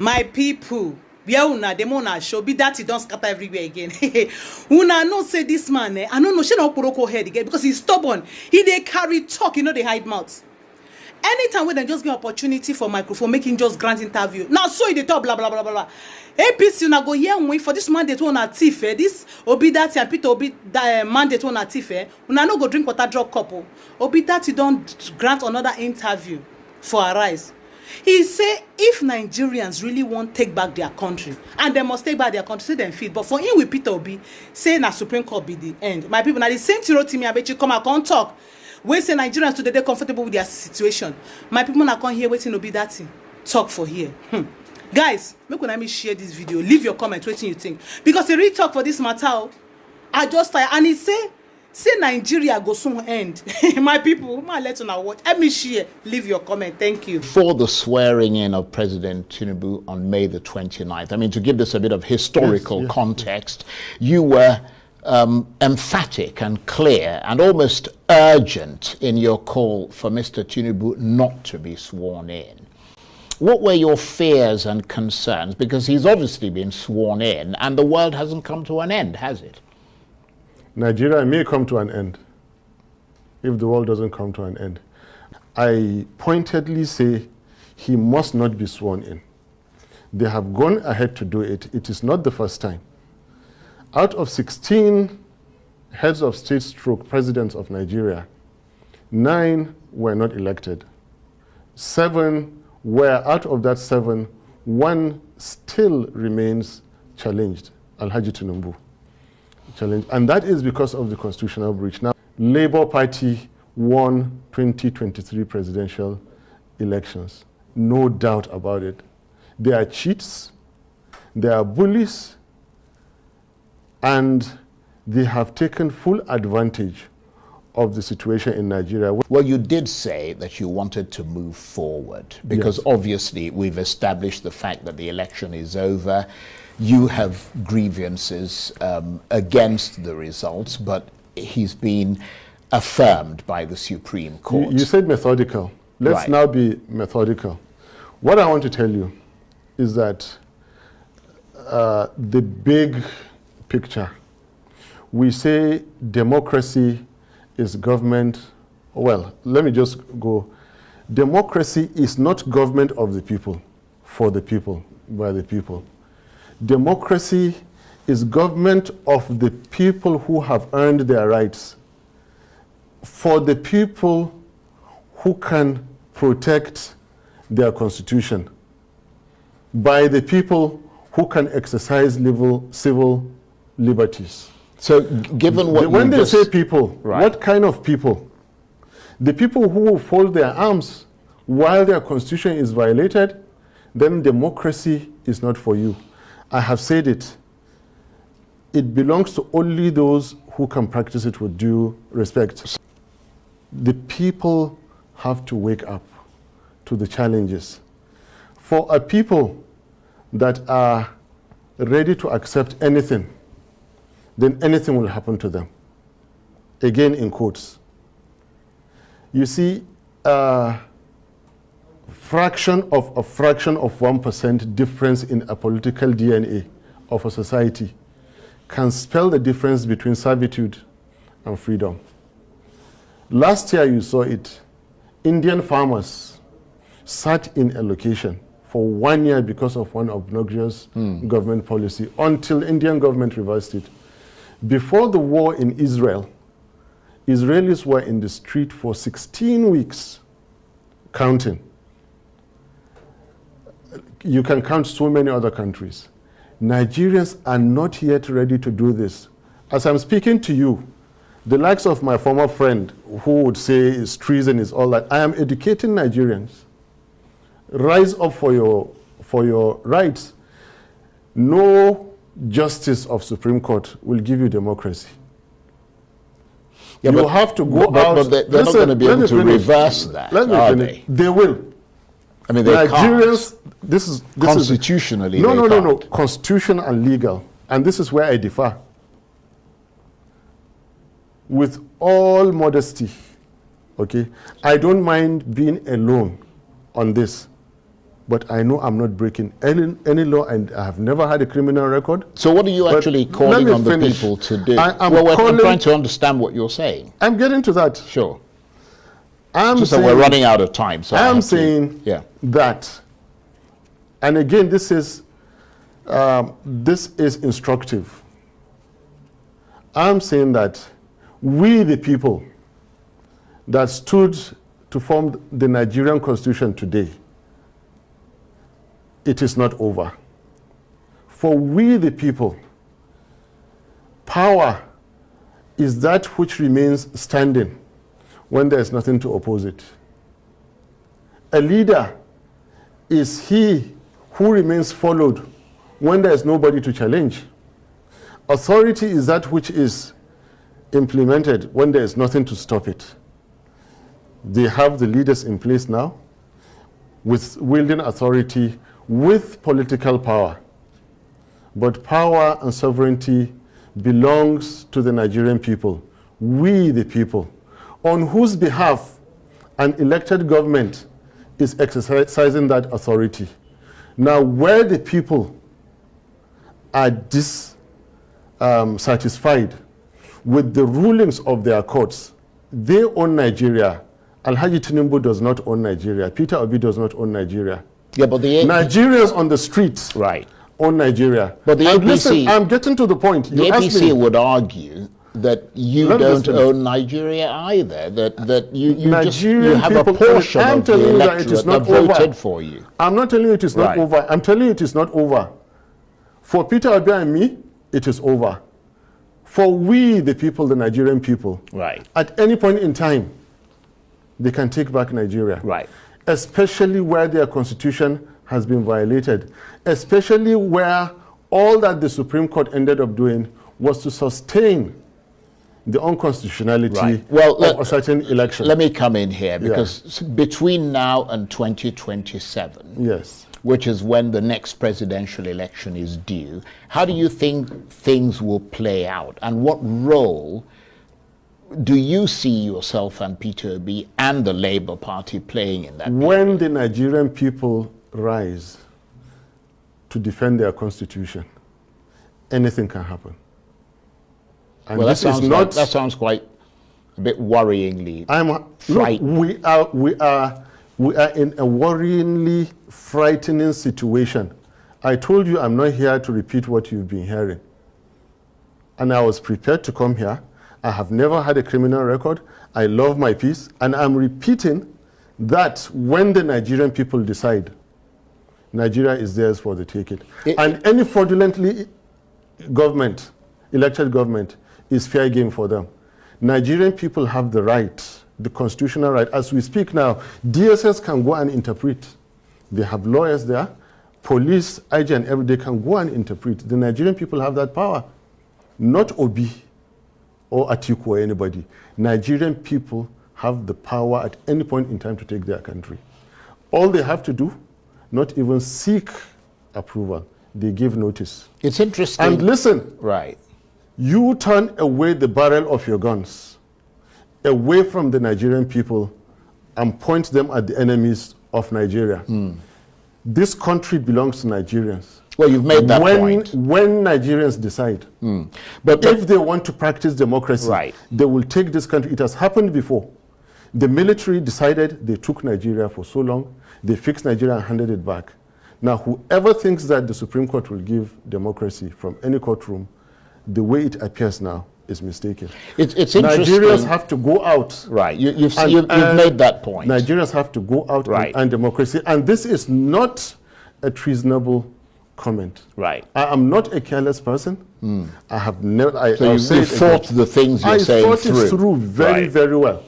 My people, where una dem una show be that he don't scatter everywhere again. Una know say this man, I don't know, she no poroko head again because he's stubborn. He dey carry talk, they hide mouth. Anytime when they just give opportunity for microphone, making just grant interview. Now so he dey talk blah blah blah blah blah. APC una go hear wait for this mandate one at thief. This Obi that and Peter Obi that mandate one at thief. Una no go drink water drop couple. Obi that he don't grant another interview for Arise. He say if Nigerians really want take back their country, and they must take back their country, say them fit. But for him with Peter Obi, say na Supreme Court be the end. My people, now the same thing Rotimi Amechi come out come talk. We say Nigerians today they comfortable with their situation. My people now come here waiting Obi that thing. Talk for here. Guys, make una me share this video. Leave your comment. What you think? Because the real talk for this matter, I just tired, and he say Nigeria go soon end. My people, let una watch. Let me share. Leave your comment. Thank you. For the swearing in of President Tinubu on May the 29th, I mean, to give this a bit of historical context, you were emphatic and clear and almost urgent in your call for Mr. Tinubu not to be sworn in. What were your fears and concerns? Because he's obviously been sworn in and the world hasn't come to an end, has it? Nigeria may come to an end if the world doesn't come to an end. I pointedly say he must not be sworn in. They have gone ahead to do it. It is not the first time. Out of 16 heads of state stroke presidents of Nigeria, 9 were not elected. 7 were, out of that 7, 1 still remains challenged, Alhaji Tinubu. Challenge, and that is because of the constitutional breach. Now, Labour Party won 2023 presidential elections. No doubt about it. They are cheats, they are bullies, and they have taken full advantage of the situation in Nigeria. Well, you did say that you wanted to move forward because obviously we've established the fact that the election is over. You have grievances against the results, but he's been affirmed by the Supreme Court. You said methodical. Let's now be methodical. What I want to tell you is that the big picture, we say democracy is government. Well, let me just go. Democracy is not government of the people, for the people, by the people. Democracy is government of the people who have earned their rights, for the people who can protect their constitution, by the people who can exercise civil liberties. So given what when they say people, what kind of people? The people who will fold their arms while their constitution is violated, then democracy is not for you. I have said it. It belongs to only those who can practice it with due respect. The people have to wake up to the challenges. For a people that are ready to accept anything, then anything will happen to them. Again, in quotes. You see, a fraction of 1% difference in a political DNA of a society can spell the difference between servitude and freedom. Last year you saw it. Indian farmers sat in a location for 1 year because of one obnoxious government policy until Indian government reversed it. Before the war in Israel, Israelis were in the street for 16 weeks, counting. You can count so many other countries. Nigerians are not yet ready to do this. As I'm speaking to you, the likes of my former friend who would say it's treason, is all that, I am educating Nigerians. Rise up for your rights. No justice of Supreme Court will give you democracy. You have to go out. But they're not going to be able to reverse that, are they? They will. I mean, they Nigerians, can't. this Constitutionally, is, no. Constitutional and legal. And this is where I differ. With all modesty, okay, I don't mind being alone on this. but I know I'm not breaking any law, and I have never had a criminal record. So what are you actually calling on the people to do? I'm trying to understand what you're saying. I'm getting to that. Sure. So we're running out of time. So I'm saying that, and again, this is instructive. I'm saying that we, the people that stood to form the Nigerian Constitution today, it is not over. For we, the people, power is that which remains standing when there is nothing to oppose it. A leader is he who remains followed when there is nobody to challenge. Authority is that which is implemented when there is nothing to stop it. They have the leaders in place now with wielding authority with political power. But power and sovereignty belongs to the Nigerian people, we the people, on whose behalf an elected government is exercising that authority. Now, where the people are dissatisfied with the rulings of their courts, they own Nigeria. Alhaji Tinubu does not own Nigeria. Peter Obi does not own Nigeria. Yeah, but the Nigerians on the streets own Nigeria. But the APC, listen, I'm getting to the point. The APC would argue that you don't own Nigeria either. That you have a portion of the electorate that voted for you. I'm not telling you it is not over. I'm telling you it is not over. For Peter Obi and me, it is over. For we, the people, the Nigerian people, at any point in time, they can take back Nigeria. Especially where their constitution has been violated. Especially where all that the Supreme Court ended up doing was to sustain the unconstitutionality of a certain election. Let me come in here, because between now and 2027, which is when the next presidential election is due, how do you think things will play out? And what role do you see yourself and Peter Obi and the Labour Party playing in that? When the Nigerian people rise to defend their constitution, anything can happen. And well, that sounds quite a bit worryingly frightening. We are in a worryingly frightening situation. I told you I'm not here to repeat what you've been hearing. And I was prepared to come here. I have never had a criminal record. I love my peace. And I'm repeating that when the Nigerian people decide, Nigeria is theirs for the taking. And any fraudulently elected government, is fair game for them. Nigerian people have the right, the constitutional right. As we speak now, DSS can go and interpret. They have lawyers there. Police, IG, and every day can go and interpret. The Nigerian people have that power. Not Obi or Atiku or anybody. Nigerian people have the power at any point in time to take their country. All they have to do, not even seek approval. They give notice. It's interesting. And listen. You turn away the barrel of your guns, away from the Nigerian people, and point them at the enemies of Nigeria. This country belongs to Nigerians. Well, you've made that point. When Nigerians decide, but if they want to practice democracy, they will take this country. It has happened before. The military decided, they took Nigeria for so long, they fixed Nigeria and handed it back. Now, whoever thinks that the Supreme Court will give democracy from any courtroom, the way it appears now is mistaken. It's interesting. Nigerians have to go out. You've made that point. Nigerians have to go out and democracy. And this is not a treasonable comment. I am not a careless person. I have never. So you've thought the things you're saying through. I thought it through very, very well.